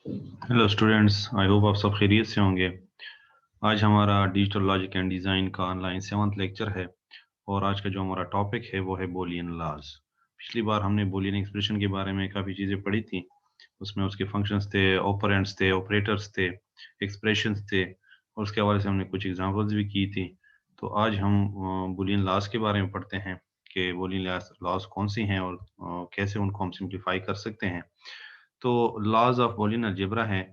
Hello students, I hope आप सब खैरियत से होंगे। आज हमारा डिजिटल लॉजिक एंड डिज़ाइन का ऑनलाइन 7th लेक्चर है और आज का जो हमारा टॉपिक है वो है बूलियन लॉज। पिछली बार हमने बूलियन एक्सप्रेशन के बारे में काफ़ी चीज़ें पढ़ी थी। उसमें उसके फंक्शंस थे, ऑपरेंड्स थे, ऑपरेटर्स थे, एक्सप्रेशंस थे और उसके हवाले से हमने कुछ एग्जांपल्स भी की थी। तो आज हम बूलियन लॉज के बारे में पढ़ते हैं कि बूलियन लॉज कौन सी हैं और कैसे उनको हम सिंप्लीफाई कर सकते हैं। तो लॉज ऑफ बूलियन अलजेब्रा हैं।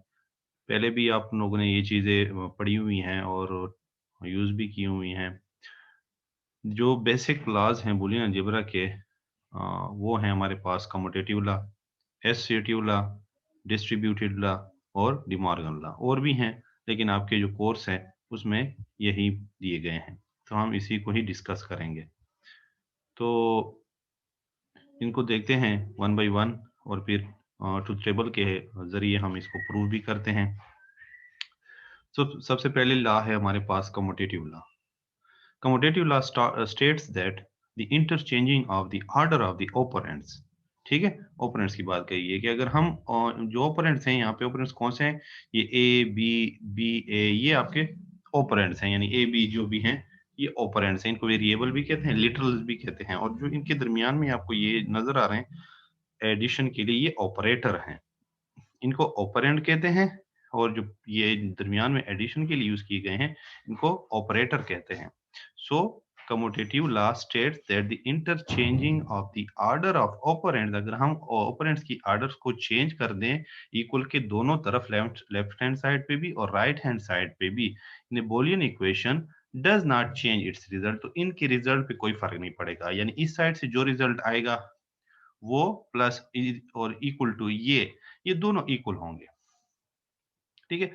पहले भी आप लोगों ने ये चीज़ें पढ़ी हुई हैं और यूज़ भी की हुई हैं। जो बेसिक लॉज हैं बूलियन अलजेब्रा के, वो हैं हमारे पास commutative law, associative law, distributed law और डिमॉर्गन लॉ। और भी हैं, लेकिन आपके जो कोर्स है उसमें यही दिए गए हैं, तो हम इसी को ही डिस्कस करेंगे। तो इनको देखते हैं वन बाय वन और फिर ट्रुथ टेबल के ज़रिए हम इसको प्रूव भी करते हैं। सबसे पहले लॉ है हमारे पास commutative law. Commutative law states that the interchanging of the order of the operands, ठीक है, operands की बात कही है कि अगर हम जो operands हैं, यहाँ पे operands कौन से हैं, ये a b b a, ये आपके operands हैं, यानी a b जो भी हैं ये operands हैं। इनको वेरिएबल भी कहते हैं, लिटरल्स भी कहते हैं, और जो इनके दरमियान में आपको ये नजर आ रहे हैं एडिशन के लिए, ये ऑपरेटर हैं। इनको ऑपरेंड कहते हैं, और जो ये दरमियान में एडिशन के लिए यूज किए गए हैं इनको ऑपरेटर कहते हैं। So commutative law states that the interchanging of the order of operands, अगर हम ऑपरेंड्स की ऑर्डर्स को चेंज कर दें इक्वल के दोनों तरफ, लेफ्ट हैंड साइड पे भी और राइट हैंड साइड पे भी, in Boolean equation does not change its result, तो इनके रिजल्ट पे कोई फर्क नहीं पड़ेगा। यानी इस साइड से जो रिजल्ट आएगा वो प्लस और इक्वल टू ये दोनों इक्वल होंगे। ठीक है,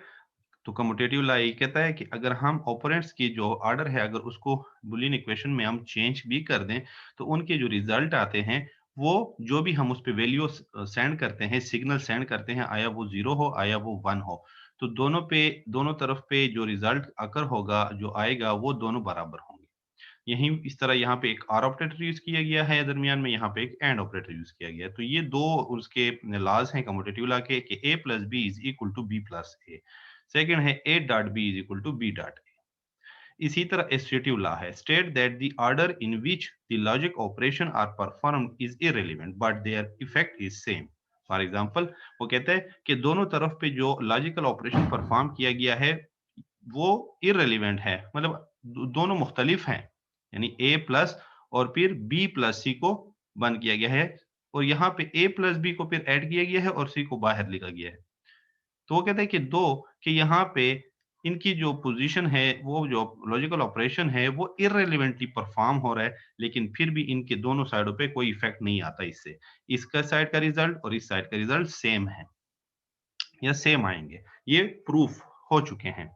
तो कम्यूटेटिव लॉ ये कहता है कि अगर हम ऑपरेंड्स की जो ऑर्डर है अगर उसको बूलियन इक्वेशन में हम चेंज भी कर दें, तो उनके जो रिजल्ट आते हैं वो जो भी हम उस पे वैल्यू सेंड करते हैं, सिग्नल सेंड करते हैं, आया वो 0 हो आया वो 1 हो, तो दोनों तरफ पे जो रिजल्ट आकर होगा, जो आएगा वो दोनों बराबर होंगे। यही इस तरह यहाँ पे एक आर ऑपरेटर यूज किया गया है, दरमियान में यहाँ पे एक एंड ऑपरेटर यूज किया गया है। तो ये दो उसके लॉज हैं कम्यूटेटिव लॉ के कि a plus B is equal to B plus A. Second है a dot B is equal to B dot A. इसी तरह एसोसिएटिव लॉ है, state that the order in which the logic operation are performed is irrelevant but their effect is same. For example, वो कहता है कि दोनों तरफ पे जो लॉजिकल ऑपरेशन परफॉर्म किया गया है वो इररिलेवेंट है, मतलब दोनों मुख्तलिफ हैं। यानी a प्लस और फिर b प्लस c को बंद किया गया है, और यहाँ पे a प्लस b को फिर ऐड किया गया है और c को बाहर लिखा गया है। तो वो कहता है कि कि यहाँ पे इनकी जो पोजीशन है, वो जो लॉजिकल ऑपरेशन है वो इररिलेवेंटली परफॉर्म हो रहा है, लेकिन फिर भी इनके दोनों साइडों पे कोई इफेक्ट नहीं आता इससे। इसका साइड का रिजल्ट और इस साइड का रिजल्ट सेम है या सेम आएंगे, ये प्रूफ हो चुके हैं।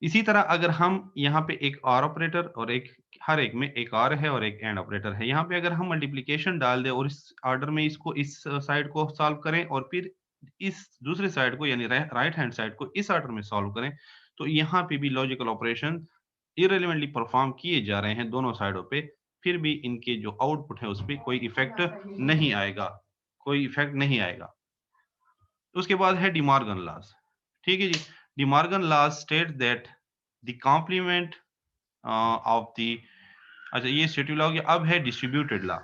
इसी तरह अगर हम यहाँ पे एक और ऑपरेटर और एक, हर एक में एक और है और एक एंड ऑपरेटर है, यहाँ पे अगर हम मल्टीप्लिकेशन डाल दें और इस ऑर्डर में इसको इस साइड को सॉल्व करें और फिर इस दूसरे साइड को यानी राइट हैंड साइड को इस ऑर्डर में सॉल्व करें, तो यहाँ पे भी लॉजिकल ऑपरेशन इररिलेवेंटली परफॉर्म किए जा रहे हैं दोनों साइडों पे, फिर भी इनके जो आउटपुट है उस पर कोई इफेक्ट नहीं आएगा, कोई इफेक्ट नहीं आएगा। उसके बाद है डिमॉर्गन लॉज। ठीक है जी, De Morgan laws state that the complement of the, अच्छा ये स्टेटिव लॉ हो गया। अब है distributed law.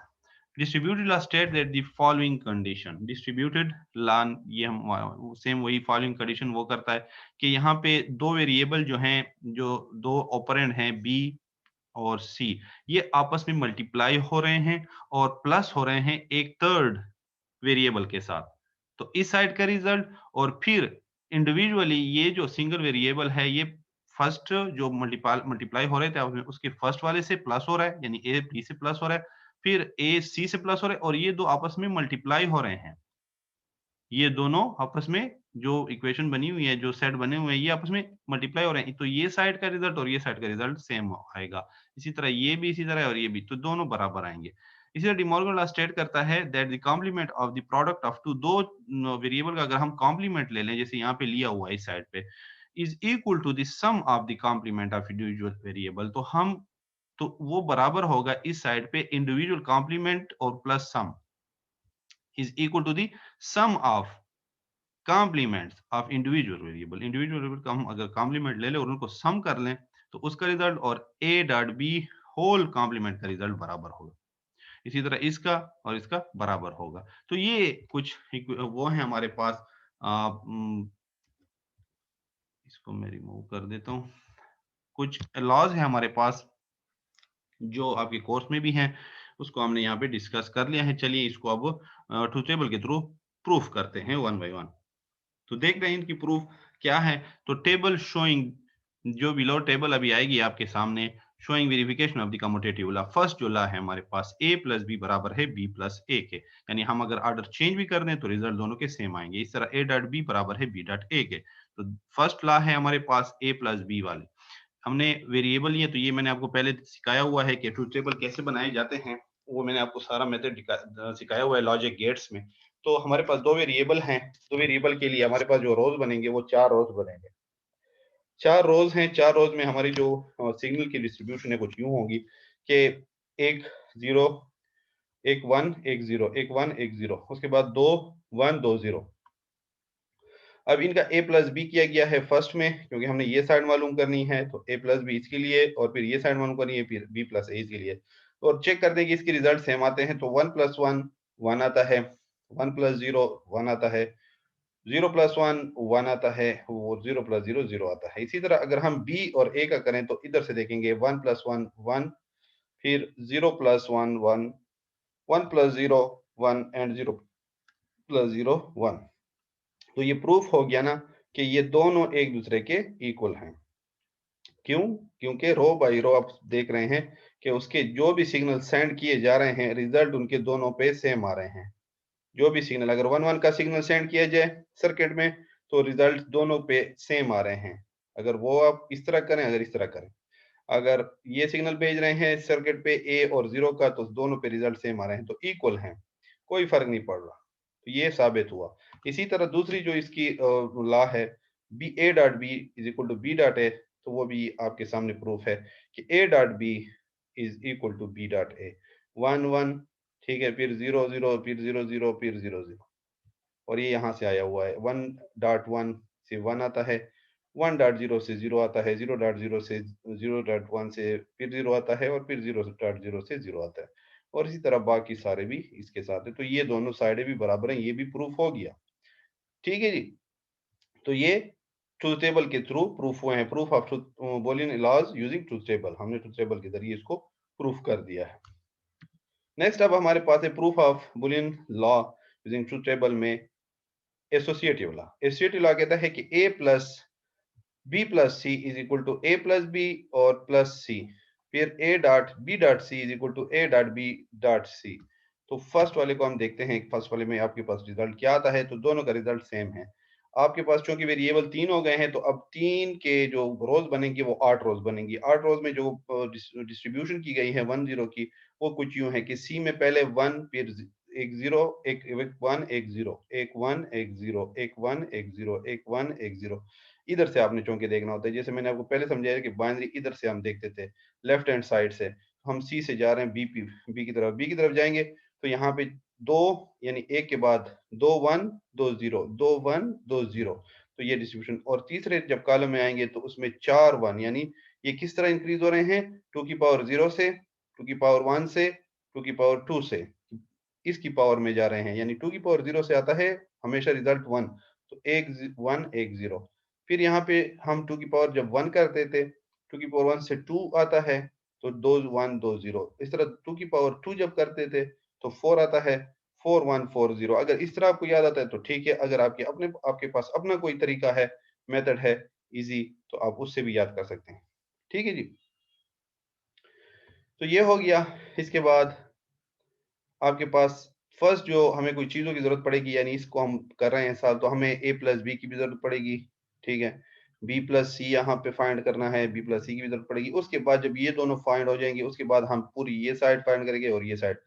Distributed law state that the following condition, distributed law ये हम सेम वही फॉलोइंग कंडीशन वो करता है कि यहाँ पे दो वेरिएबल जो हैं, जो दो ऑपरेंड हैं बी और सी, ये आपस में मल्टीप्लाई हो रहे हैं और प्लस हो रहे हैं एक थर्ड वेरिएबल के साथ। तो इस साइड का रिजल्ट और फिर इंडिविजुअली ये जो सिंगल वेरिएबल है, ये फर्स्ट जो मल्टीप्लाई हो रहे थे आपस में, उसके फर्स्ट वाले से प्लस हो रहा है, यानी ए बी से प्लस हो रहा है, फिर ए सी से प्लस हो रहा है, और ये दो आपस में मल्टीप्लाई हो रहे हैं। ये दोनों आपस में जो इक्वेशन बनी हुई है, जो सेट बने हुए हैं, ये आपस में मल्टीप्लाई हो रहे हैं, तो ये साइड का रिजल्ट और ये साइड का रिजल्ट सेम आएगा। इसी तरह ये भी इसी तरह और ये भी, तो दोनों बराबर आएंगे। इसी तरह डिमॉर्गन लॉ स्टेट करता है that the complement of the product of two, दो वेरिएबल का अगर हम कॉम्प्लीमेंट ले लें, जैसे यहाँ पे लिया हुआ है इस साइड पे, is equal to the sum of the complement of individual variable, तो वो बराबर होगा इस साइड पे इंडिविजुअल कॉम्प्लीमेंट और plus sum is equal to the sum of complements of individual variable का हम अगर कॉम्प्लीमेंट ले लें और उनको सम कर लें तो उसका रिजल्ट और A dot B whole complement का रिजल्ट बराबर होगा। इसी तरह इसका और इसका बराबर होगा। तो ये कुछ वो है हमारे पास। इसको मैं रिमूव कर देता हूँ। कुछ लॉज है हमारे पास जो आपके कोर्स में भी हैं, उसको हमने यहाँ पे डिस्कस कर लिया है। चलिए इसको अब ट्रूथ टेबल के थ्रू प्रूफ करते हैं वन बाय वन। तो देख रहे हैं इनकी प्रूफ क्या है। तो टेबल शोइंग, जो बिलो टेबल अभी आएगी आपके सामने, showing verification of the commutative law. First जो लॉ है हमारे पास a प्लस बी बराबर है b प्लस a के, यानी हम अगर ऑर्डर चेंज भी कर दें तो रिजल्ट दोनों के सेम आएंगे। इस तरह a डॉट b बराबर है b डॉट a के। तो फर्स्ट लॉ है हमारे पास a प्लस b वाले। हमने वेरिएबल लिए तो ये मैंने आपको पहले सिखाया हुआ है कि ट्रूथ टेबल कैसे बनाए जाते हैं। वो मैंने आपको सारा मेथड सिखाया हुआ है लॉजिक गेट्स में। तो हमारे पास दो वेरिएबल हैं। दो वेरिएबल के लिए हमारे पास जो रोज बनेंगे वो 4 रोज बनेंगे। 4 रोज हैं। 4 रोज में हमारी जो सिग्नल की डिस्ट्रीब्यूशन है कुछ यूं होगी कि एक 0, एक 1, एक 0, एक 1, एक 0, उसके बाद 2 1 2 0। अब इनका a प्लस बी किया गया है फर्स्ट में, क्योंकि हमने ये साइड मालूम करनी है तो a प्लस बी इसके लिए, और फिर ये साइड मालूम करनी है फिर b प्लस ए इसके लिए। और चेक करते हैं कि इसके रिजल्ट सेम आते हैं। तो 1 प्लस 1 1 आता है, 1 प्लस 0 1 आता है, 0 प्लस 1 1 आता है, और 0 प्लस 0 0 आता है। इसी तरह अगर हम b और a का करें तो इधर से देखेंगे 1 प्लस 1 1, फिर 0 प्लस 1 1, 1 प्लस 0 1 एंड 0 प्लस 0 1। तो ये प्रूफ हो गया ना कि ये दोनों एक दूसरे के इक्वल हैं। क्यों? क्योंकि रो बाई रो आप देख रहे हैं कि उसके जो भी सिग्नल सेंड किए जा रहे हैं रिजल्ट उनके दोनों पे सेम आ रहे हैं। जो भी सिग्नल, अगर 1 1 का सिग्नल सेंड किया जाए सर्किट में तो रिजल्ट दोनों पे सेम आ रहे हैं। अगर वो आप इस तरह करें, अगर इस तरह करें, अगर ये सिग्नल भेज रहे हैं सर्किट पे ए और 0 का तो दोनों पे रिजल्ट सेम आ रहे हैं, तो इक्वल हैं, कोई फर्क नहीं पड़ रहा। तो ये साबित हुआ। इसी तरह दूसरी जो इसकी लॉ है B A dot B is equal to B dot A, तो वो भी आपके सामने प्रूफ है कि A dot B is equal to B dot A. 1 1, ठीक है, फिर 0 0, फिर 0 0, फिर 0 0, और ये यहाँ से आया हुआ है। 1 डॉट 1 से 1 आता है, 1 डॉट 0 से 0 आता है, 0 डॉट 0 से 0 डॉट 1 से फिर 0 आता है, और फिर 0 डॉट 0 से 0 आता है, और इसी तरह बाकी सारे भी इसके साथ है। तो ये दोनों साइडें भी बराबर हैं, ये भी प्रूफ हो गया। ठीक है जी। तो ये ट्रूथ टेबल के थ्रू प्रूफ हुए हैं। Proof of Boolean laws using truth table, हमने ट्रूथ टेबल के जरिए इसको प्रूफ कर दिया है। नेक्स्ट अब हमारे पास है proof of Boolean law using truth table में एसोसिएटिव लॉ। एसोसिएटिव लॉ कहता है कि a plus B plus C is equal to A plus B और प्लस सी, फिर a dot B dot C is equal to A dot B dot C. तो first वाले को हम देखते हैं। फर्स्ट वाले में आपके पास रिजल्ट क्या आता है, तो दोनों का रिजल्ट सेम है। आपके पास चूंकि वेरिएबल 3 हो गए हैं तो अब 3 के जो रोज बनेंगी वो 8 रोज बनेंगी। 8 रोज में जो डिस्ट्रीब्यूशन की गई है 1 0 की, वो कुछ यूं है कि सी में पहले 1, फिर एक 0, एक 1 एक 0, एक 1 एक 0, एक 1 एक 0, एक 1 एक 0। इधर से आपने चौंके देखना होता है। जैसे मैंने आपको पहले समझाया कि बाइनरी इधर से हम देखते थे लेफ्ट हैंड साइड से, हम सी से जा रहे हैं बी की तरफ। बी की तरफ जाएंगे तो यहाँ पे 2, यानी एक के बाद 2 1 2 0, 2 1 2 0, तो ये डिस्ट्रीब्यूशन। और तीसरे जब कॉलम में आएंगे तो उसमें 4 1, यानी ये किस तरह इंक्रीज हो रहे हैं, 2 की पावर 0 से, 2 की पावर 1 से, 2 की पावर 2 से इसकी पावर में जा रहे हैं। यानी 2 की पावर 0 से आता है हमेशा रिजल्ट 1, तो एक 1 एक 0। फिर यहाँ पे हम 2 की पावर जब 1 करते थे, 2 की पावर 1 से 2 आता है, तो 2 1 2 0। इस तरह 2 की पावर 2 जब करते थे तो 4 आता है, 4 1 4 0। अगर इस तरह आपको याद आता है तो ठीक है, अगर आपके पास अपना कोई तरीका है, मेथड है इजी, तो आप उससे भी याद कर सकते हैं। ठीक है जी। तो ये हो गया। इसके बाद आपके पास फर्स्ट जो हमें कोई चीज़ों की ज़रूरत पड़ेगी, यानी इसको हम कर रहे हैं सॉल्व, तो हमें a प्लस बी की भी ज़रूरत पड़ेगी। ठीक है, b प्लस सी यहाँ पे फाइंड करना है, b प्लस सी की भी ज़रूरत पड़ेगी। उसके बाद जब ये दोनों फाइंड हो जाएंगे उसके बाद हम पूरी ये साइड फाइंड करेंगे और ये साइड।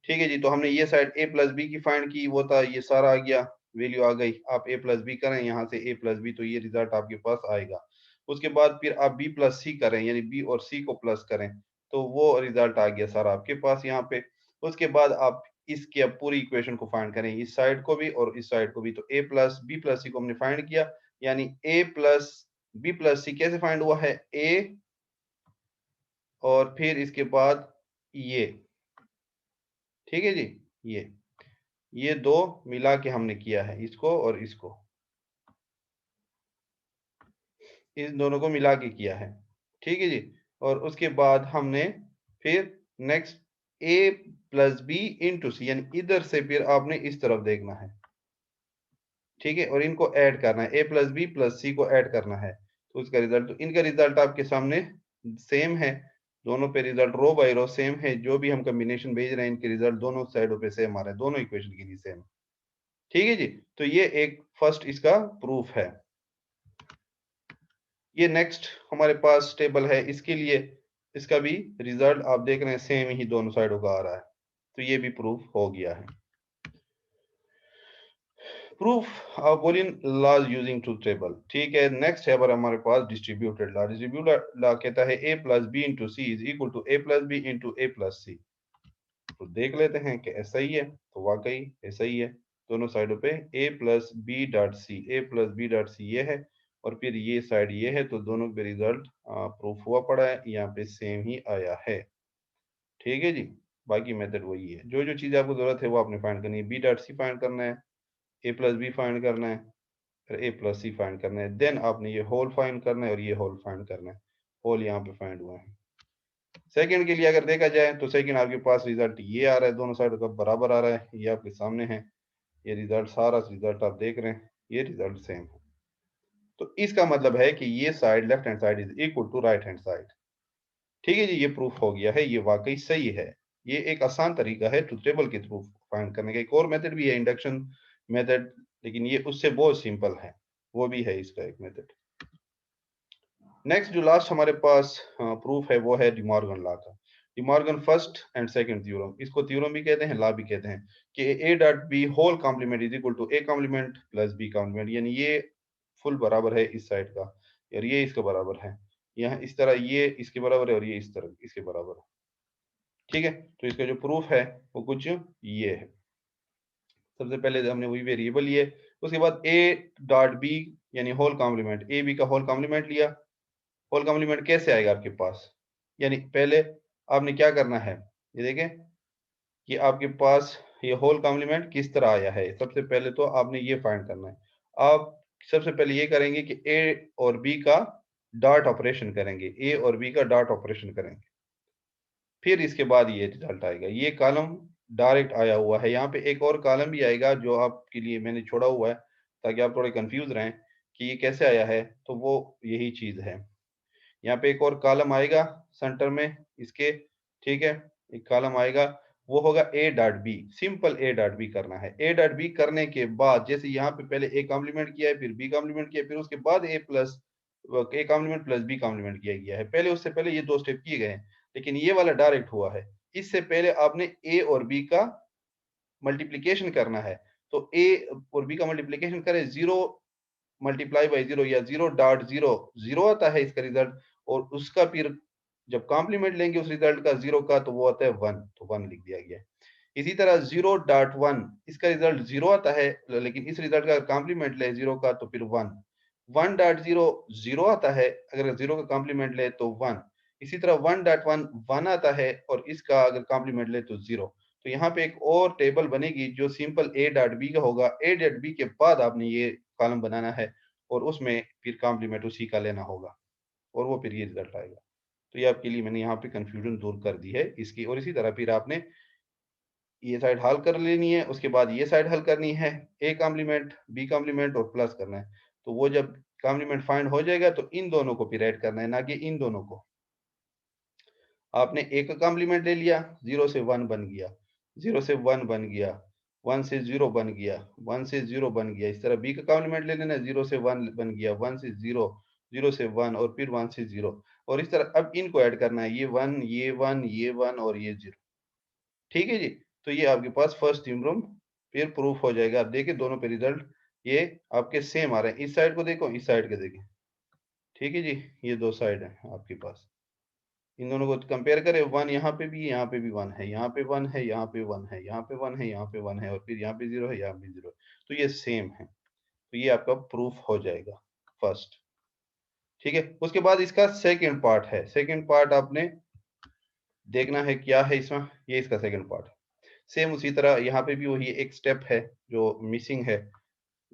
ठीक है जी। तो हमने ये साइड a प्लस बी की फाइंड की, वो था ये सारा आ गया, वैल्यू आ गई। आप a प्लस बी करें यहाँ से a प्लस बी, तो ये रिजल्ट आपके पास आएगा। उसके बाद फिर आप b प्लस सी करें, यानी b और c को प्लस करें, तो वो रिजल्ट आ गया सारा आपके पास यहाँ पे। उसके बाद आप इसकी अब पूरी इक्वेशन को फाइंड करें, इस साइड को भी और इस साइड को भी। तो a प्लस बी प्लस सी को हमने फाइंड किया, यानी a प्लस बी प्लस सी कैसे फाइंड हुआ है, a और फिर इसके बाद ये, ठीक है जी, ये दो मिला के हमने किया है, इसको और इसको, इस दोनों को मिला के किया है, ठीक है जी। और उसके बाद हमने फिर next a plus b into c, यानी इधर से फिर आपने इस तरफ देखना है, ठीक है, और इनको ऐड करना है, a प्लस बी प्लस सी को ऐड करना है, तो उसका रिजल्ट, तो इनका रिजल्ट आपके सामने सेम है, दोनों पे रिजल्ट रो बाय रो सेम है, जो भी हम कॉम्बिनेशन भेज रहे हैं इनके रिजल्ट दोनों साइडों पे सेम आ रहे हैं, दोनों इक्वेशन के लिए सेम, ठीक है जी। तो ये एक फर्स्ट इसका प्रूफ है। ये नेक्स्ट हमारे पास टेबल है, इसके लिए इसका भी रिजल्ट आप देख रहे हैं सेम ही दोनों साइडों का आ रहा है, तो ये भी प्रूफ हो गया है। Proof of Boolean laws using truth table, ठीक है। नेक्स्ट है हमारे पास डिस्ट्रीब्यूटेड लॉ। डिस्ट्रीब्यूटेड लॉ कहता है a plus b into c is equal to a plus b into a plus c. तो देख लेते हैं कि ऐसा ही है, तो वाकई ऐसा ही है, दोनों साइडों पे a plus B dot C, a plus B dot C ये है, और फिर ये साइड ये है, तो दोनों पे रिजल्ट प्रूफ हुआ पड़ा है, यहाँ पे सेम ही आया है, ठीक है जी। बाकी मेथड वही है, जो जो चीज़ आपको जरूरत है वो आपने फाइंड करनी है, बी डॉट सी फाइंड करना है, ए प्लस बी फाइंड करना है, फिर ए प्लस सी फाइंड करना है, देन आपने ये होल फाइंड करना है और ये होल फाइंड करना है, होल यहाँ पे फाइंड हुआ है। सेकंड के लिए अगर देखा जाए तो सेकंड आपके पास रिजल्ट ये आ रहा है, दोनों साइड का बराबर आ रहा है, ये आपके सामने है, ये रिजल्ट सारा रिजल्ट आप देख रहे हैं, ये रिजल्ट सेम है, तो इसका मतलब है कि ये side left hand side is equal to right hand side, ठीक है जी। ये प्रूफ हो गया है, ये वाकई सही है। ये एक आसान तरीका है ट्रूथ टेबल के थ्रू फाइंड करने का। एक और मेथड भी है, इंडक्शन मेथड, लेकिन ये उससे बहुत सिंपल है, वो भी है इसका एक मेथड। नेक्स्ट जो लास्ट हमारे पास प्रूफ है वो है डिमॉर्गन लॉ का। De Morgan first and second theorem, इसको थ्योरम भी कहते हैं, लॉ भी कहते हैं, कि A dot B whole complement is equal to A complement plus B complement, यानी ये फुल बराबर है इस साइड का और ये इसका बराबर है, यहाँ इस तरह ये इसके बराबर है और ये इस तरह इसके बराबर है, ठीक है। तो इसका जो प्रूफ है वो कुछ ये है। सबसे पहले हमने वही वेरिएबल लिए, उसके बाद ए डॉट बी यानी होल कॉम्प्लीमेंट, ए बी का होल कॉम्प्लीमेंट लिया। होल कॉम्प्लीमेंट कैसे आएगा आपके पास, यानी पहले आपने क्या करना है, ये देखें कि आपके पास ये होल कॉम्प्लीमेंट किस तरह आया है। सबसे पहले तो आपने ये फाइंड करना है, आप सबसे पहले ये करेंगे कि ए और बी का डॉट ऑपरेशन करेंगे, ए और बी का डॉट ऑपरेशन करेंगे, फिर इसके बाद ये रिजल्ट आएगा। ये कॉलम डायरेक्ट आया हुआ है, यहाँ पे एक और कॉलम भी आएगा जो आपके लिए मैंने छोड़ा हुआ है ताकि आप थोड़े कंफ्यूज रहें कि ये कैसे आया है, तो वो यही चीज है। यहाँ पे एक और कॉलम आएगा सेंटर में इसके, ठीक है, एक कॉलम आएगा, वो होगा A dot B, simple A dot B करना है। ए डॉट बी करने के बाद जैसे यहाँ पे पहले ए कॉम्प्लीमेंट किया है, फिर बी कॉम्प्लीमेंट किया, फिर उसके बाद A complement plus B complement किया गया है, पहले उससे पहले ये दो स्टेप किए गए हैं, लेकिन ये वाला डायरेक्ट हुआ है। इससे पहले आपने ए और बी का मल्टीप्लीकेशन करना है, तो ए और बी का मल्टीप्लीकेशन करें, जीरो मल्टीप्लाई बाई जीरो या जीरो डॉट जीरो, जीरो आता है इसका रिजल्ट, और उसका फिर जब कॉम्प्लीमेंट लेंगे उस रिजल्ट का जीरो का तो वो आता है वन, तो वन लिख दिया गया है। इसी तरह जीरो डॉट वन, इसका रिजल्ट जीरो आता है, लेकिन इस रिजल्ट का कॉम्प्लीमेंट ले जीरो का तो फिर one. One dot zero, zero आता है, अगर जीरो का कॉम्प्लीमेंट ले तो वन। इसी तरह वन डॉट वन, वन आता है, और इसका अगर कॉम्प्लीमेंट ले तो जीरो। तो यहाँ पे एक और टेबल बनेगी जो सिंपल ए डॉट बी का होगा, ए डॉट बी के बाद आपने ये कॉलम बनाना है और उसमें फिर कॉम्प्लीमेंट उसी का लेना होगा, और वो फिर ये रिजल्ट आएगा। तो ये आपके लिए मैंने यहाँ पे कंफ्यूजन दूर कर दी है इसकी, और इसी तरह फिर आपने ये साइड हल कर लेनी है, उसके बाद ये साइड हल करनी है, ए कॉम्प्लीमेंट बी कॉम्प्लीमेंट और प्लस करना है। तो वो जब कॉम्प्लीमेंट फाइंड हो जाएगा तो इन दोनों को फिर ऐड करना है, ना कि इन दोनों को। आपने ए का कॉम्प्लीमेंट ले लिया, जीरो से वन बन गया, जीरो से वन बन गया, वन से जीरो बन गया, वन से जीरो बन गया। इस तरह बी का कॉम्प्लीमेंट ले लेना, जीरो से वन बन गया, वन से जीरो, जीरो से वन और फिर वन से जीरो, और इस तरह अब इनको ऐड करना है, ये वन, ये वन, ये वन और ये जीरो, ठीक है जी। तो ये आपके पास फर्स्ट थ्योरम फिर प्रूफ हो जाएगा। आप देखिए दोनों पे रिजल्ट ये आपके सेम आ रहे हैं, इस साइड को देखो, इस साइड के देखें, ठीक है जी। ये दो साइड है आपके पास। इन दोनों को कंपेयर करें, 1 यहाँ पे भी, यहाँ पे भी 1 है, यहाँ पे 1 है, यहाँ पे 1 है, यहाँ पे 1 है, यहाँ पे 1 है, और फिर यहाँ पे 0 है, यहाँ पे 0 है, तो ये सेम है। तो ये आपका प्रूफ हो जाएगा फर्स्ट। ठीक है, उसके बाद इसका सेकंड पार्ट है। सेकंड पार्ट आपने देखना है क्या है इसमें, ये इसका सेकंड पार्ट है। सेम उसी तरह यहाँ पे भी वही एक स्टेप है जो मिसिंग है।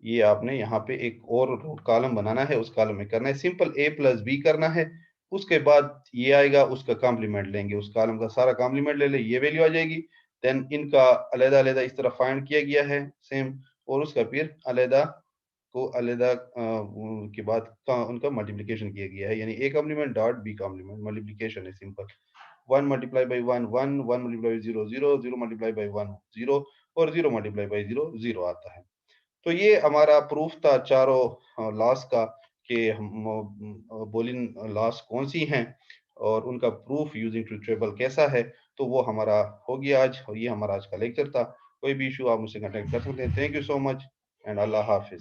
ये आपने यहाँ पे एक और कॉलम बनाना है, उस कॉलम में करना है सिंपल a प्लस बी करना है। उसके बाद ये आएगा, उसका कॉम्प्लीमेंट लेंगे, उस कॉलम का सारा कॉम्प्लीमेंट ले ले, ये वैल्यू आ जाएगी। देन इनका अलग अलग इस तरह फाइंड किया गया है सेम, और उसका फिर अलग को अलग के बाद उनका मल्टीप्लिकेशन किया गया है, यानी a complement dot b complement, multiplication है simple. 1 multiply by 1 1, 1 multiply by 0 0, 0 multiply by 1 0, और 0 मल्टीप्लाई बाई 0 0 आता है। तो ये हमारा प्रूफ था चारों लॉस का, कि बोलिन लॉस कौन सी हैं और उनका प्रूफ यूजिंग ट्रूथ टेबल कैसा है। तो वो हमारा हो गया आज, और ये हमारा आज का लेक्चर था। कोई भी इशू आप मुझसे कांटेक्ट कर सकते हैं। Thank you so much and Allah Hafiz.